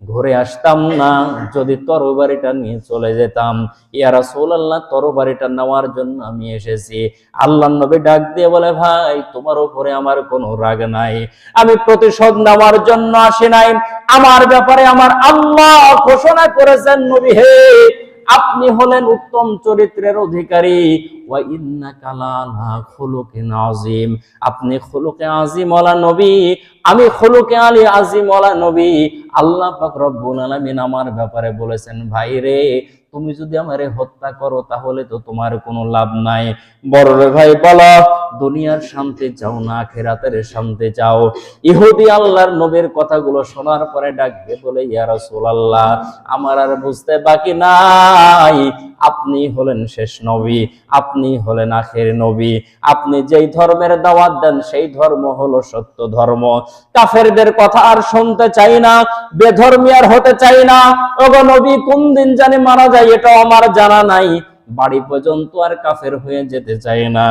ঘুরে আসতাম না যদি তরবারিটা নিয়ে চলে যেতাম। ইয়া রাসূলুল্লাহ, তরবারিটা নেওয়ার জন্য আমি এসেছি। আল্লাহর নবী ডাক দিয়ে বলে, ভাই, তোমার উপরে আমার কোনো রাগ নাই, আমি প্রতিশোধ নেওয়ার জন্য আসি নাই, আমার ব্যাপারে আমার আল্লাহ ঘোষণা করেছেন, নবী হে, আপনি হলেন উত্তম চরিত্রের অধিকারী, ওয়া ইন্নাকা লাআলা খুলুকিন আযীম, আপনি খুলুকে আযীম ওয়ালা নবী, আমি খুলুকে আলী আযীম ওয়ালা নবী। আল্লাহ পাক রব্বুল আলামিন আমার ব্যাপারে বলেছেন, ভাই রে, তুমি যদি আমারে হত্যা করো তাহলে তো তোমার কোনো লাভ নাই, বড় রে ভাই, বলো দুনিয়ার শান্তি চাও না আখিরাতের শান্তি চাও? ইহুদি আল্লাহর নবীর কথাগুলো শোনার পরে ডাকবে বলে, ইয়া রাসূলুল্লাহ, আমার আর বুঝতে বাকি নাই, আপনি হলেন শেষ নবী, আপনি হলেন আখের নবী, আপনি যেই ধর্মের দাওয়াত দেন সেই ধর্ম হলো সত্য ধর্ম, কাফেরদের কথা আর শুনতে চাই না, বেধর্মী আর হতে চাই না। ওগো নবী, কোন দিন জানি মারা যায় এটাও আমার জানা নাই, বাড়ি পর্যন্ত আর কাফের হয়ে যেতে চাই না,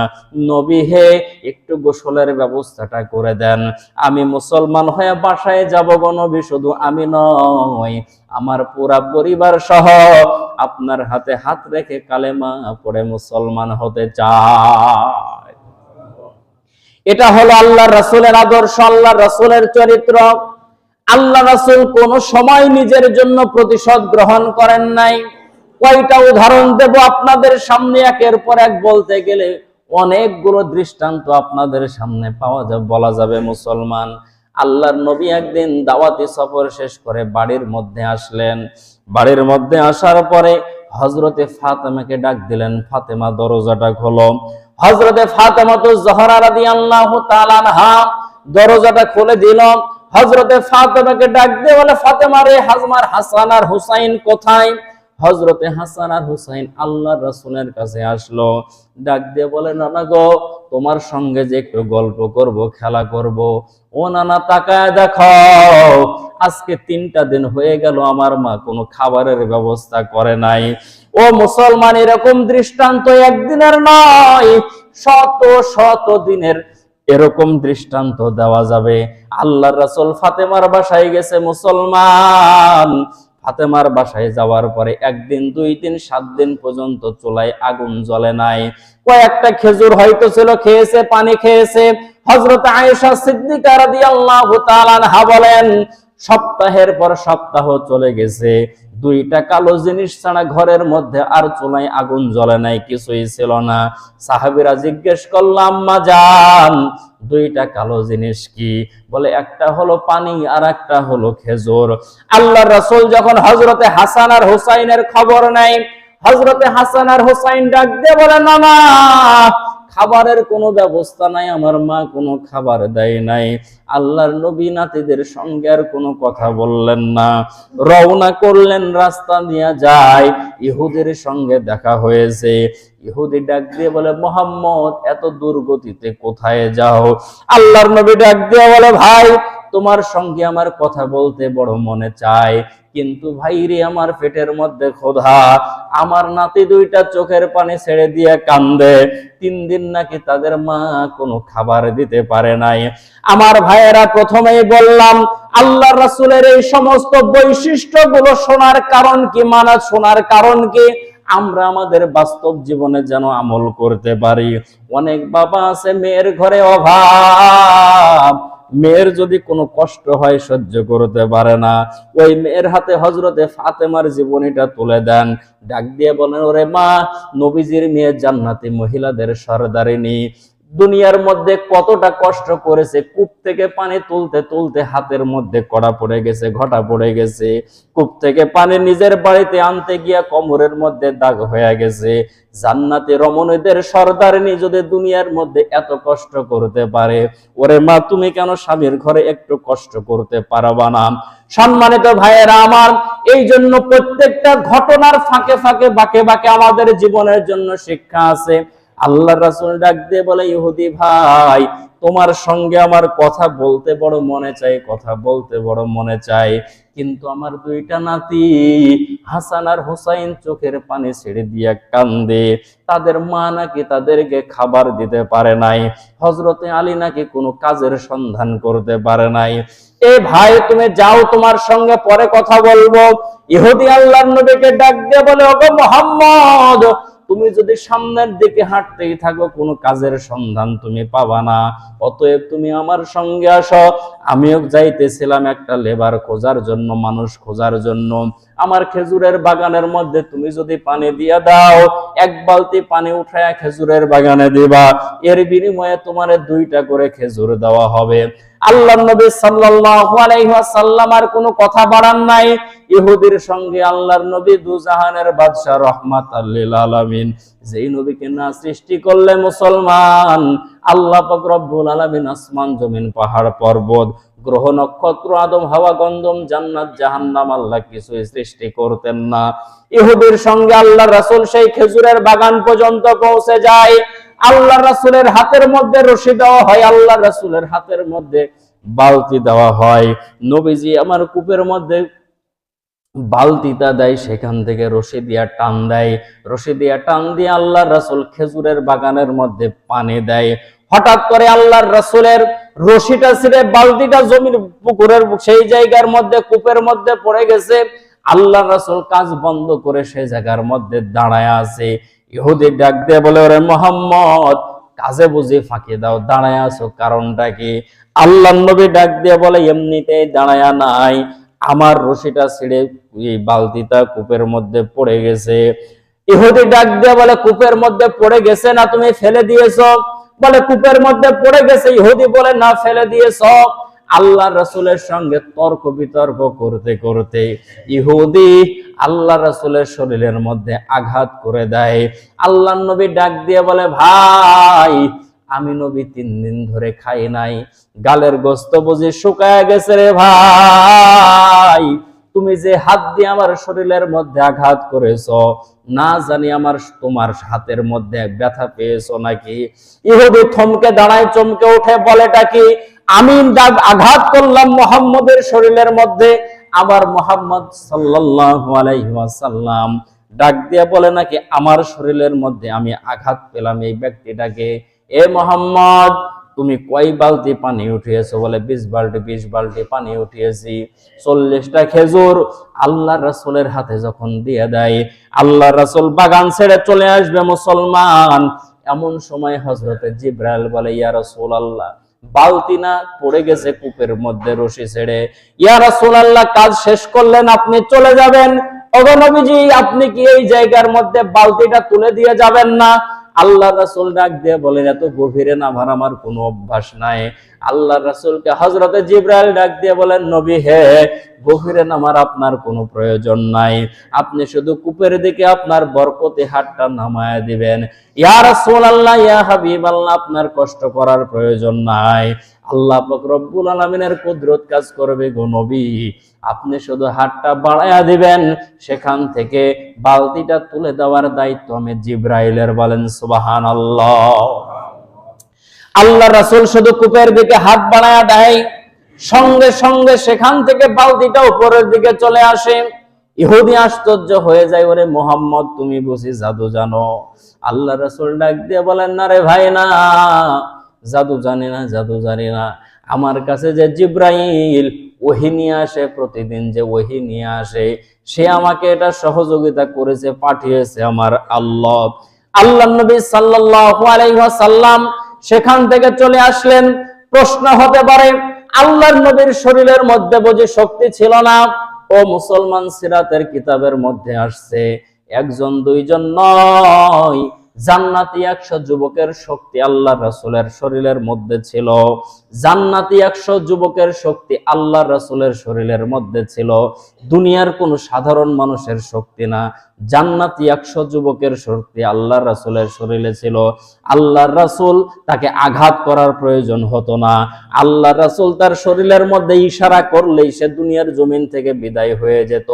নবী হে, একটু গোসলের ব্যবস্থাটা করে দেন, আমি মুসলমান হয়ে বাসায় যাব গো নবী, শুধু আমি নয়, আমার পুরা পরিবার সহ আপনার হাতে হাত রেখে কালেমা পড়ে মুসলমান হতে চায়। এটা হলো আল্লাহ রাসূলের আদর্শ, আল্লাহ রাসূলের চরিত্র। আল্লাহ রাসূল কোন সময় নিজের জন্য প্রতিশোধ গ্রহণ করেন নাই। কয়টা উদাহরণ দেব আপনাদের সামনে, একের পর এক বলতে গেলে অনেকগুলো দৃষ্টান্ত আপনাদের সামনে পাওয়া যাবে, বলা যাবে। মুসলমান, আল্লাহর নবী একদিন দাওয়াতি সফর শেষ করে বাড়ির মধ্যে আসলেন। বাড়ির মধ্যে আসার পরে হযরতে ফাতেমাকে ডাক দিলেন, ফাতেমা দরজাটা খোলো। হযরতে ফাতেমাতুজ জোহরা রাদিয়াল্লাহু তাআলা আনহা দরজাটা খুলে দিল। হযরতে ফাতেমাকে ডাক দিয়ে বলে, ফাতেমা রে, আমার হাসান আর হুসাইন কোথায়? হযরতে হাসান আর হুসাইন আল্লাহর রাসূলের কাছে আসলো, ডাক দিয়ে বলে, নানা গো, তোমার সঙ্গে যে একটু গল্প করব, খেলা করব। ও নানা, তাকায় দেখো, আজকে 3টা দিন হয়ে গেল আমার মা কোনো খাবারের ব্যবস্থা করে নাই। ও মুসলমান, এরকম দৃষ্টান্ত একদিনের নয়, শত শত দিনের এরকম দৃষ্টান্ত দেওয়া যাবে। আল্লাহর রাসূল ফাতেমার বাসায় গেছে। মুসলমান, ফাতেমার বাসায় যাওয়ার পরে 1 দিন 2 দিন 7 দিন পর্যন্ত চুলায় আগুন জ্বলে নাই। কয়েকটা খেজুর হয়তো ছিল, খেয়েছে, পানি খেয়েছে। হযরত আয়েশা সিদ্দিকা রাদিয়াল্লাহু তাআলা আনহা বলেন, সপ্তাহের পর সপ্তাহ চলে গেছে, 2টা কালো জিনিস ছাড়া ঘরের মধ্যে আর চুলায় আগুন জ্বলে নাই, কিছুই ছিল না। সাহাবীরা জিজ্ঞেস করলাম, আম্মা জান 2টা কালো জিনিস কি? বলে একটা হলো পানি আর একটা হলো খেজুর। আল্লাহর রাসূল যখন হযরতে হাসান আর হুসাইনের খবর নেয়, হযরতে হাসান আর হুসাইন ডাক দিয়ে বলে, না না, খাবারের কোনো ব্যবস্থা নাই, আমার মা কোনো খাবার দেয় নাই। আল্লাহর নবী নাতিদের সঙ্গে আর কোনো কথা বললেন না, রওনা করলেন, রাস্তা দিয়ে যায়, ইহুদির সঙ্গে দেখা হয়েছে। ইহুদি ডাক দিয়ে বলে, মুহাম্মদ এত দুর্গতিতে কোথায় যাও? আল্লাহর নবী ডাক দিয়ে বলে, ভাই তোমার সঙ্গে আমার কথা বলতে বড় মনে চায়, কিন্তু ভাইরে আমার পেটের মধ্যে ক্ষুধা। আমার নাতি 2টা চোখের পানি ছেড়ে দিয়ে কান্দে, 3 দিন নাকি তাদের মা কোনো খাবার দিতে পারে নাই। আমার ভাইয়েরা, প্রথমেই বললাম আল্লাহর রাসূলের এই সমস্ত বৈশিষ্ট্যগুলো শোনার কারণ কি, মানা শোনার কারণ কি? আমরা আমাদের বাস্তব জীবনে যেন আমল করতে পারি। অনেক বাবা আছে মেয়ের ঘরে অভাব, মেয়ের যদি কোনো কষ্ট হয় সহ্য করতে পারে না, ওই মেয়ের হাতে হযরতে ফাতেমার জীবনীটা তুলে দেন, ডাক দিয়ে বলেন, ওরে মা, নবীজির মেয়ে জান্নাতি মহিলাদের সরদারিনী, দুনিয়ার মধ্যে কতটা কষ্ট করেছে, কূপ থেকে পানি তুলতে তুলতে হাতের মধ্যে কড়া পড়ে গেছে, ঘটা পড়ে গেছে, কূপ থেকে পানি নিজের বাড়িতে আনতে গিয়া কোমরের মধ্যে দাগ হয়ে গেছে। জান্নাতে রমণীদের সরদারিনী যদি দুনিয়ার মধ্যে এত কষ্ট করতে পারে, ওরে মা, তুমি কেন স্বামীর ঘরে একটু কষ্ট করতে পারবা না? সম্মানিত ভাইয়েরা আমার, এই জন্য প্রত্যেকটা ঘটনার ফাঁকে ফাঁকে, বাঁকে বাঁকে আমাদের জীবনের জন্য শিক্ষা আছে। আল্লাহর রাসূল ডাক দিয়ে বলে, ইহুদি ভাই, তোমার সঙ্গে আমার কথা বলতে বড় মনে চায়, কথা বলতে বড় মনে চায়, কিন্তু আমার 2টা নাতি হাসান আর হুসাইন চোখের পানি ছেড়ে দিয়ে কান্দে, তাদের মা নাকি তাদেরকে খাবার দিতে পারে নাই, হযরতে আলী নাকি কোনো কাজের সন্ধান করতে পারে নাই। এ ভাই, তুমি যাও, তোমার সঙ্গে পরে কথা বলবো। ইহুদি আল্লাহর নবীকে ডাক দিয়ে বলে, ওগো মুহাম্মদ, তুমি যদি সামনের দিকে হাঁটতেই থাকো, কোনো কাজের সন্ধান তুমি পাবা না, অতএব তুমি আমার সঙ্গে আসো। আমিও যাইতেছিলাম একটা লেবার খোঁজার জন্য, মানুষ খোঁজার জন্য। আমার খেজুরের বাগানের মধ্যে তুমি যদি পানি দিয়ে দাও, 1 বালতি পানি উঠায় খেজুরের বাগানে দিবা, এর বিনিময়ে তোমার 2টা করে খেজুর দেওয়া হবে। আল্লাহর নবী সাল্লাল্লাহু আলাইহি ওয়াসাল্লাম আর কোনো কথা বাড়ান নাই। ইহুদির সঙ্গে আল্লাহর নবী দুজাহানের বাদশা রাহমাতাল লিল আলামিন, যেই নবীকে না সৃষ্টি করলে মুসলমান, আল্লাহ পাক রব্বুল আলামিন আসমান জমিন পাহাড় পর্বত গ্রহ নক্ষত্র আদম হাওয়া গন্ধম জান্নাত জাহান্নাম আল্লাহ কিছুই সৃষ্টি করতেন না। ইহুদির সঙ্গে আল্লাহর রাসূল সেই খেজুরের বাগান পর্যন্ত পৌঁছে যায়। আল্লাহর রাসূলের হাতের মধ্যে রশি দেওয়া হয়, আল্লাহর রাসূলের হাতের মধ্যে বালতি দেওয়া হয়। নবীজি আমার কূপের মধ্যে বালতিটা দেয়, সেখান থেকে রশি দিয়া টান দেয়, রশি দিয়া টান দিয়ে আল্লাহর রাসূল খেজুরের বাগানের মধ্যে পানি দেয়। হঠাৎ করে আল্লাহর রাসূলের রশিটা ছিঁড়ে বালতিটা জমির পুকুরের সেই জায়গার মধ্যে, কূপের মধ্যে পড়ে গেছে। আল্লাহর রাসূল কাজ বন্ধ করে সেই জায়গার মধ্যে দাঁড়ায় আছে। ইহুদি ডাক দিয়ে বলে, ওরে মুহাম্মদ, কাজে বুঝি ফাঁকি দাও, দাঁড়ায় আছো কারণটা কি? আল্লাহর নবী ডাক দিয়ে বলে, এমনিতেই দাঁড়ায় নাই, আমার রশিটা ছিঁড়ে এই বালতিটা কূপের মধ্যে পড়ে গেছে। ইহুদি ডাক দিয়ে বলে, কূপের মধ্যে পড়ে গেছে না তুমি ফেলে দিয়েছো? বলে, কূপের মধ্যে পড়ে গেছে। ইহুদি বলে, না, ফেলে দিয়েছো। আল্লাহর রাসূলের সঙ্গে তর্ক বিতর্ক করতে করতে ইহুদি আল্লাহর রাসূলের শরীরের মধ্যে আঘাত করে দেয়। আল্লাহর নবী ডাক দিয়ে বলে, ভাই, আমি নবী 3 দিন ধরে খাই নাই, গালের গোস্ত বুঝি শুকায় গেছে রে ভাই, তুমি যে হাত দিয়ে আমার শরীরের মধ্যে আঘাত করেছো, না জানি তোমার হাতের মধ্যে ব্যথা পেয়েছো নাকি? ইহুদি থমকে দাঁড়ায়, চমকে উঠে, বলেটা কি? আমি আঘাত করলাম মুহাম্মদের শরীরের মধ্যে, আবার মুহাম্মদ সাল্লাল্লাহু আলাইহি ওয়াসাল্লাম ডাক দিয়ে বলে নাকি আমার শরীরের মধ্যে আমি আঘাত পেলাম এই ব্যক্তিটাকে। এ মুহাম্মদ, তুমি কয় বালতি পানি উঠিয়েছো? বলে 20 বালতি। 20 বালতি পানি উঠিয়েছি। 40টা খেজুর আল্লাহ রাসূলের হাতে যখন দিয়ে দেয়, আল্লাহ রাসূল বাগান ছেড়ে চলে আসবে মুসলমান, এমন সময় হযরতে জিবরাইল বলে, ইয়া রাসূলুল্লাহ, বালতি না পড়ে গেছে কূপের মধ্যে রশি ছেড়ে। ইয়া রাসূলুল্লাহ, কাজ শেষ করলেন, আপনি চলে যাবেন। ওগো নবীজি, আপনি কি এই জায়গার মধ্যে বালতিটা তুলে দিয়ে যাবেন না? আল্লাহ রাসূল ডাক দিয়ে বলেন, এত গভীরে নামার আমার কোনো অভ্যাস নাই। আল্লাহ রাসূলকে হযরতে জিবরাইল ডাক দিয়ে বলেন, নবী হে, গভীরে নামার আপনার কোনো প্রয়োজন নাই, আপনি শুধু কূপের দিকে আপনার বরকতি হাতটা নামায়া দিবেন। ইয়া রাসূলুল্লাহ, ইয়া হাবিবাল্লাহ, আপনার কষ্ট করার প্রয়োজন নাই, আল্লাহ পাক রব্বুল আলামিনের কুদরত কাজ করবে গো নবী, আপনি শুধু হাতটা বাড়ায়া দিবেন, সেখান থেকে বালতিটা তুলে দেওয়ার দায়িত্ব আমি জিবরাইলের। বলেন সুবহানাল্লাহ। আল্লাহ রাসূল শুধু কূপের দিকে হাত বাড়ায়া দেয়, সঙ্গে সঙ্গে সেখান থেকে বালতিটা উপরের দিকে চলে আসে। ইহুদি আশ্চর্য হয়ে যায়, ওরে মুহাম্মদ, তুমি বুঝি জাদু জানো? আল্লাহ রাসূল ডাক দিয়ে বলেন, না রে ভাই, না, জাদু জানি না, জাদু জানি না। আমার কাছে যে জিবরাইল ওহী নিয়ে আসে, প্রতিদিন যে ওহী নিয়ে আসে, সে আমাকে এটা সহযোগিতা করেছে, পাঠিয়েছে আমার আল্লাহ। আল্লাহর নবী সাল্লাল্লাহু আলাইহি ওয়াসাল্লাম সেখান থেকে চলে আসলেন। প্রশ্ন হতে পারে, আল্লাহর নবীর শরীরের মধ্যে বুঝি শক্তি ছিল না? ও মুসলমান, সিরাতের কিতাবের মধ্যে আসছে, একজন দুইজন নয়, জান্নাতি 100 যুবকের শক্তি আল্লাহর রাসূলের শরীরের মধ্যে ছিল। জান্নাতি 100 যুবকের শক্তি আল্লাহর রাসূলের শরীরের মধ্যে ছিল। দুনিয়ার কোন সাধারণ মানুষের শক্তি না, জান্নাতি 100 যুবকের শক্তি আল্লাহর রাসূলের শরীরে ছিল। আল্লাহর রাসূল তাকে আঘাত করার প্রয়োজন হতো না। আল্লাহর রাসূল তার শরীরের মধ্যে ইশারা করলেই সে দুনিয়ার জমিন থেকে বিদায় হয়ে যেত।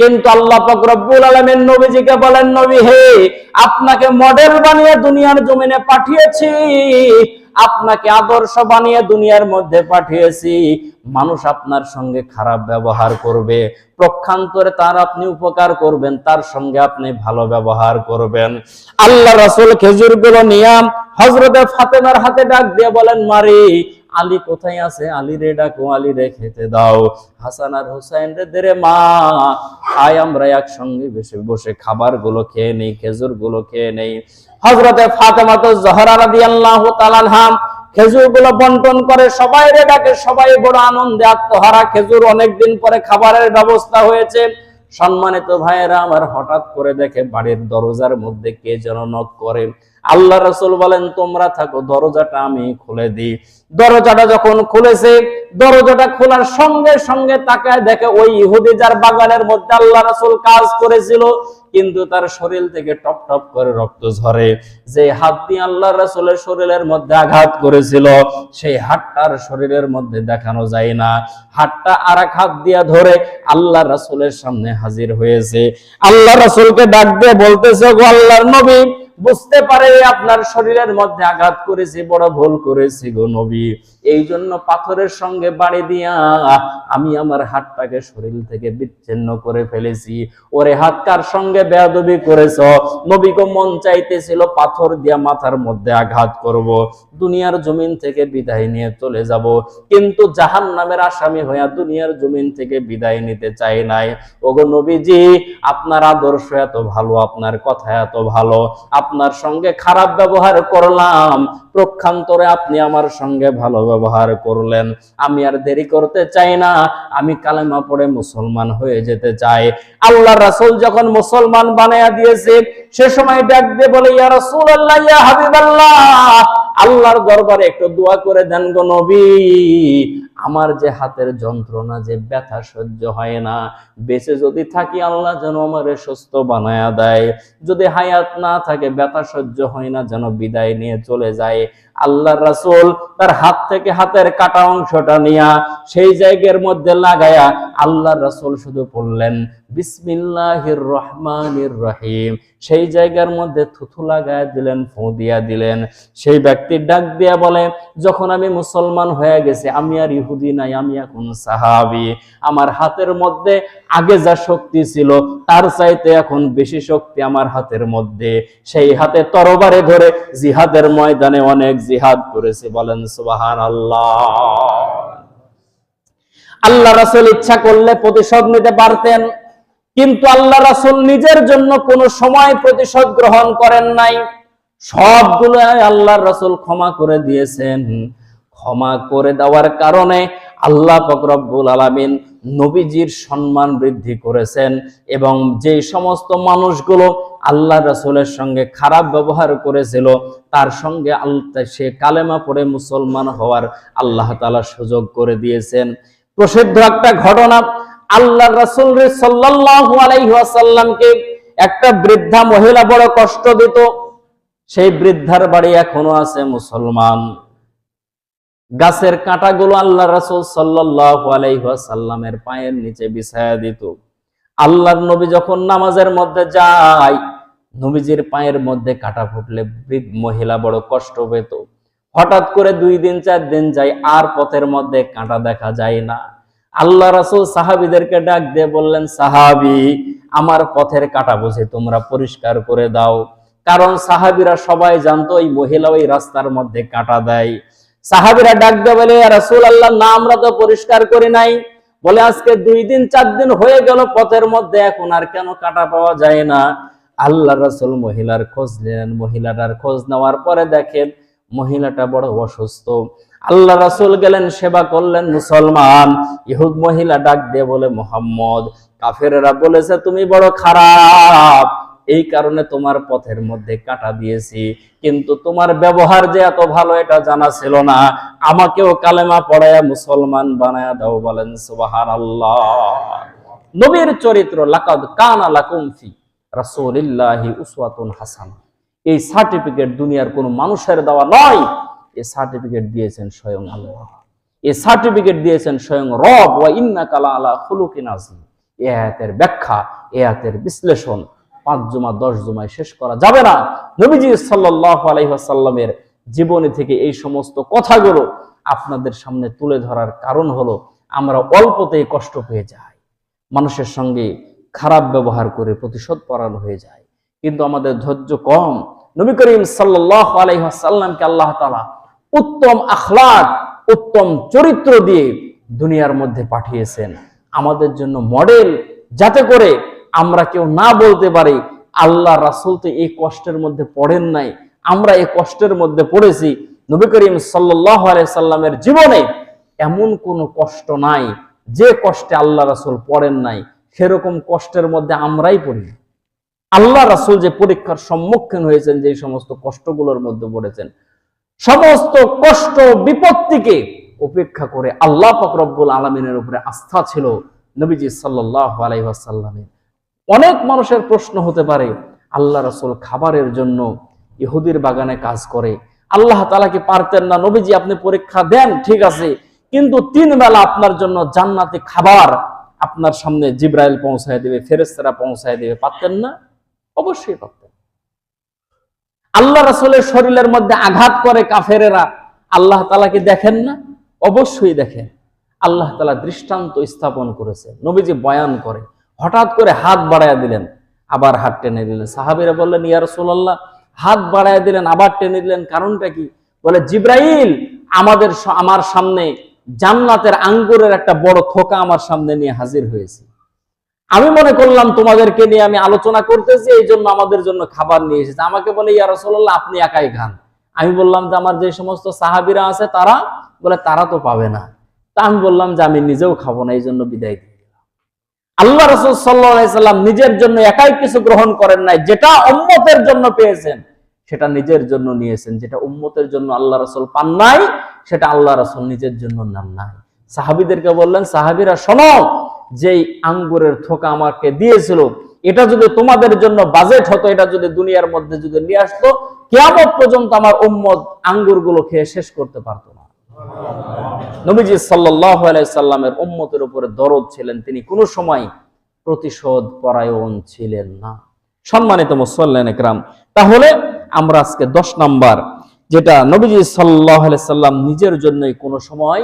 কিন্তু আল্লাহ পাক রব্বুল আলামিন নবীজিকে বলেন, নবী হে, আপনাকে মডেল বানিয়ে দুনিয়ার জমিনে পাঠিয়েছি, আপনাকে আদর্শ বানিয়ে দুনিয়ার মধ্যে পাঠিয়েছি। মানুষ আপনার সঙ্গে খারাপ ব্যবহার করবে, পক্ষান্তরে তার আপনি উপকার করবেন, তার সঙ্গে আপনি ভালো ব্যবহার করবেন। আল্লাহ রাসূল খেজুরগুলো নিয়ে হযরতে ফাতেমার হাতে ডাক দিয়ে বলেন, মারি, আলী কোথায় আছে? আলী রে ডাকো, আলী রে খেতে দাও। হাসান আর হুসাইন রে দে রে মা, আয় আমরা একসঙ্গে বসে বসে খাবারগুলো খেয়ে নেই, খেজুরগুলো খেয়ে নেই। হযরতে ফাতেমা তো জহরা রাদিয়াল্লাহু তাআলা আনহা খেজুরগুলো বন্টন করে, সবাই রে ডাকে, সবাই বড় আনন্দে আত্মহারা। খেজুর অনেকদিন পরে খাবারের ব্যবস্থা হয়েছে। সম্মানিত ভাইয়েরা আমার, হঠাৎ করে দেখে বাড়ির দরজার মধ্যে কে যেন নক করে। আল্লাহ রাসূল বলেন, তোমরা থাকো, দরজাটা আমি খুলে দিই। দরজাটা যখন খুলেছে, দরজাটা খোলার সঙ্গে সঙ্গে তাকায় দেখে ওই ইহুদি যার বাগানের মধ্যে আল্লাহ রাসূল কাজ করেছিল, কিন্তু তার শরীর থেকে টপ টপ করে রক্ত ঝরে। যে হাত দিয়ে আল্লাহ রাসূলের শরীরের মধ্যে আঘাত করেছিল, সেই হাতটার শরীরের মধ্যে দেখানো যায় না। হাতটা আরেক হাত দিয়ে ধরে আল্লাহ রাসূলের সামনে হাজির হয়েছে। আল্লাহ রাসূলকে ডাক দিয়ে বলতেছে, গো আল্লাহর নবী, বুঝতে পারে আপনার শরীরের মধ্যে আঘাত করেছি, বড় ভুল করেছি গো নবী, এই জন্য পাথরের সঙ্গে বাড়ি দিয়া আমি আমার হাতটাকে শরীর থেকে বিচ্ছিন্ন করে ফেলেছি। ওরে হাত কার সঙ্গে বেয়াদবি করেছ? নবীকে মন চাইতেছিল পাথর দিয়া মাথার মধ্যে আঘাত করব, দুনিয়ার জমিন থেকে বিদায় নিয়ে চলে যাব, কিন্তু জাহান্নামের আসামি হইয়া দুনিয়ার জমিন থেকে বিদায় নিতে চাই নাই। ওগো নবীজি, আপনার আদর্শ এত ভালো, আপনার কথা এত ভালো, আপনার সঙ্গে খারাপ ব্যবহার করলাম, পক্ষান্তরে আপনি আমার সঙ্গে ভালো ব্যবহার করলেন। আমি আর দেরি করতে চাই না, আমি কালেমা পড়ে মুসলমান হয়ে যেতে চাই। আল্লাহ রাসূল যখন মুসলমান বানায়া দিয়েছে, সে সময় ডাক দিয়ে বলে, ইয়া রাসূলুল্লাহ, ইয়া হাবিবাল্লাহ, আল্লাহর দরবারে একটু দোয়া করে দেন গো নবী, আমার যে হাতের যন্ত্রণা, যে ব্যথা সহ্য হয় না, বেঁচে যদি থাকি আল্লাহ যেন আমারে সুস্থ বানায়া দেয়, যদি হায়াত না থাকে, ব্যথা সহ্য হয় না, যেন বিদায় নিয়ে চলে যায়। আল্লাহর রাসূল তার হাত থেকে হাতের কাটা অংশটা নিয়া সেই জায়গার মধ্যে লাগায়া আল্লাহ রাসূল শুধু পড়লেন বিসমিল্লাহির রহমানির রহিম, সেই জায়গার মধ্যে থুথু লাগায় দিলেন, ফু দিয়া দিলেন। সেই ব্যক্তি ডাক দিয়া বলে, যখন আমি মুসলমান হয়ে গেছি আমি আর ইহুদি নাই, আমি এখন সাহাবী। আমার হাতের মধ্যে আগে যা শক্তি ছিল তার চাইতে এখন বেশি শক্তি আমার হাতের মধ্যে। সেই হাতে তরবারে ধরে জিহাদের ময়দানে অনেক জিহাদ করেছি, বলেন সুবহানাল্লাহ। আল্লাহ রাসূল ইচ্ছা করলে প্রতিশোধ নিতে পারতেন, কিন্তু আল্লাহ রাসূল নিজের জন্য কোনো সময় প্রতিশোধ গ্রহণ করেন নাই। সবগুলো আল্লাহর রাসূল ক্ষমা করে দিয়েছেন। ক্ষমা করে দেওয়ার কারণে আল্লাহ পাক রব্বুল আলামিন নবীজির সম্মান বৃদ্ধি করেছেন, এবং যে সমস্ত মানুষগুলো আল্লাহ রাসূলের সঙ্গে খারাপ ব্যবহার করেছিল তার সঙ্গে সে কালেমা পড়ে মুসলমান হওয়ার আল্লাহ তাআলা সুযোগ করে দিয়েছেন। প্রসিদ্ধ একটা ঘটনা, আল্লাহ রাসূল সাল্লাল্লাহু আলাইহি ওয়াসাল্লামকে একটা বৃদ্ধা মহিলা বড় কষ্ট দিত। সেই বৃদ্ধার বাড়ি এখনো আছে মুসলমান। গাছের কাঁটাগুলো আল্লাহ রাসূল সাল্লাল্লাহু আলাইহি ওয়াসাল্লামের পায়ের নিচে বিছায়া দিত। আল্লাহর নবী যখন নামাজের মধ্যে যায়, নবীজির পায়ের মধ্যে কাঁটা ফুটলে বৃদ্ধ মহিলা বড় কষ্ট পেত। হঠাৎ করে 2 দিন 4 দিন যায়, আর পথের মধ্যে কাঁটা দেখা যায় না। আল্লাহ রাসূল সাহাবীদেরকে ডাক দিয়ে বললেন, সাহাবী, আমার পথের কাঁটা বুঝে তোমরা পরিষ্কার করে দাও। কারণ সাহাবীরা সবাই জানতো এই মহিলা ওই রাস্তার মধ্যে কাঁটা দেয়। সাহাবীরা ডাক দিয়ে বলে, ইয়া রাসূলুল্লাহ, না আমরা তো পরিষ্কার করি নাই। বলে, আজকে 2 দিন 4 দিন হয়ে গেল পথের মধ্যে, এখন আর কেন কাঁটা পাওয়া যায় না? আল্লাহ রাসূল মহিলার খোঁজ নিলেন। মহিলাটার খোঁজ নেওয়ার পরে দেখেন মহিলাটা বড় অসুস্থ। আল্লাহ রাসূল গেলেন, সেবা করলেন। মুসলমান ইহুদ মহিলা ডাক দিয়ে বলে, মুহাম্মদ, কাফেররা বলেছে তুমি বড় খারাপ, এই কারণে তোমার পথের মধ্যে কাঁটা দিয়েছি, কিন্তু তোমার ব্যবহার যে এত ভালো এটা জানা ছিল না। আমাকেও কালেমা পড়ায়া মুসলমান বানায়া দাও, বলেন সুবহানাল্লাহ। নবীর চরিত্র, লাকাদ কানা লাকুম ফি রাসূলিল্লাহি উসওয়াতুন হাসানাহ, এই সার্টিফিকেট দুনিয়ার কোন মানুষের দেওয়া নয়। এই সার্টিফিকেট দিয়েছেন স্বয়ং আল্লাহ, এই সার্টিফিকেট দিয়েছেন স্বয়ং রব। ওয়া ইন্নাকা লাআলা খুলুকিন আযীম। এই আয়াতের ব্যাখ্যা, এই আয়াতের বিশ্লেষণ 5 জুমা 10 জুমায় শেষ করা যাবে না। নবীজি সাল্লাল্লাহু আলাইহি ওয়াসাল্লামের জীবনী থেকে এই সমস্ত কথাগুলো আপনাদের সামনে তুলে ধরার কারণ হলো, আমরা অল্পতেই কষ্ট পেয়ে যাই, মানুষের সঙ্গে খারাপ ব্যবহার করে প্রতিশোধ পরায়ণ হয়ে যায়, কিন্তু আমাদের ধৈর্য কম। নবী করিম সাল্লাল্লাহু আলাইহি ওয়াসাল্লামকে আল্লাহ তাআলা উত্তম আখলাক, উত্তম চরিত্র দিয়ে দুনিয়ার মধ্যে পাঠিয়েছেন আমাদের জন্য মডেল, যাতে করে আমরা কেউ না বলতে পারি আল্লাহ রাসূল তো এই কষ্টের মধ্যে পড়েন নাই, আমরা এই কষ্টের মধ্যে পড়েছি। নবী করিম সাল্লাল্লাহু আলাইহি সাল্লামের জীবনে এমন কোনো কষ্ট নাই যে কষ্টে আল্লাহ রাসূল পড়েন নাই, সেরকম কষ্টের মধ্যে আমরাই পড়ি। আল্লাহ রাসূল যে পরীক্ষার সম্মুখীন হয়েছেন, যে সমস্ত কষ্টগুলোর মধ্যে পড়েছেন, সমস্ত কষ্ট বিপত্তিকে উপেক্ষা করে আল্লাহ পাক রব্বুল আলামিনের উপরে আস্থা ছিল নবীজি সাল্লাল্লাহু আলাইহি ওয়াসাল্লামের। অনেক মানুষের প্রশ্ন হতে পারে, আল্লাহ রাসূল খাবারের জন্য ইহুদির বাগানে কাজ করে, আল্লাহ তাআলা কি পারতেন না, নবীজি আপনি পরীক্ষা দেন ঠিক আছে, কিন্তু 3 বেলা আপনার জন্য জান্নাতে খাবার আপনার সামনে জিবরাইল পৌঁছায় দেবে, ফেরেশতারা পৌঁছায় দেবে, পারতেন না? অবশ্যই পারতেন। আল্লাহ রাসূলের শরীরের মধ্যে আঘাত করে কাফেরেরা, আল্লাহ তাআলা কি দেখেন না? অবশ্যই দেখেন। আল্লাহ তাআলা দৃষ্টান্ত স্থাপন করেছে। নবীজি বয়ান করে, হঠাৎ করে হাত বাড়ায়া দিলেন, আবার হাত টেনে দিলেন। সাহাবীরা বললেন, ইয়া রাসূলুল্লাহ, হাত বাড়ায়া দিলেন আবার টেনে দিলেন, কারণটা কি? বলে, জিবরাইল আমার সামনে জান্নাতের আঙ্গুরের একটা বড় থোকা আমার সামনে নিয়ে হাজির হয়েছে। আমি মনে করলাম তোমাদেরকে নিয়ে আমি আলোচনা করতেছি, এই জন্য আমাদের জন্য খাবার নিয়ে এসেছে। আমাকে বলে, ইয়া রাসূলুল্লাহ, আপনি একাই খান। আমি বললাম যে আমার যে সমস্ত সাহাবীরা আছে তারা, বলে তারা তো পাবে না। তা আমি বললাম যে আমি নিজেও খাবো না, এই জন্য বিদায় দিয়ে দিলাম। আল্লাহ রাসূল সাল্লাল্লাহু আলাইহি সাল্লাম নিজের জন্য একাই কিছু গ্রহণ করেন নাই, যেটা উম্মতের জন্য পেয়েছেন সেটা নিজের জন্য নিয়েছেন। যেটা উম্মতের জন্য আল্লাহ রাসূল পান নাই, সেটা আল্লাহ রাসূল নিজের জন্য নেন নাই। সাহাবীদেরকে বললেন, সাহাবীরা শোনো, যেই আঙ্গুরের থোকা আমাকে দিয়েছিল, এটা যদি তোমাদের জন্য বাজেট হতো, এটা যদি দুনিয়ার মধ্যে যদি নিয়ে আসতো, কিয়ামত পর্যন্ত আমার উম্মত আঙ্গুরগুলো খেয়ে শেষ করতে পারতো না। নবীজি সাল্লাল্লাহু আলাইহি সাল্লামের উম্মতের উপরে দরদ ছিলেন, তিনি কোনো সময় প্রতিশোধ পরায়ণ ছিলেন না। সম্মানিত মুসল্লিয়ান ইকরাম, তাহলে আমরা আজকে 10 নাম্বার, যেটা নবীজি সাল্লাল্লাহু আলাইহি সাল্লাম নিজের জন্যই কোনো সময়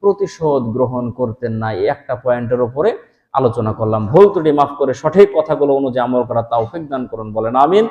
প্রতিশোধ গ্রহণ করতেন না, এই একটা পয়েন্টের উপরে আলোচনা করলাম। ভুল ত্রুটি মাফ করে সঠিক কথাগুলো অনুযায়ী আমল করা তৌফিক দান করুন, বলেন আমিন।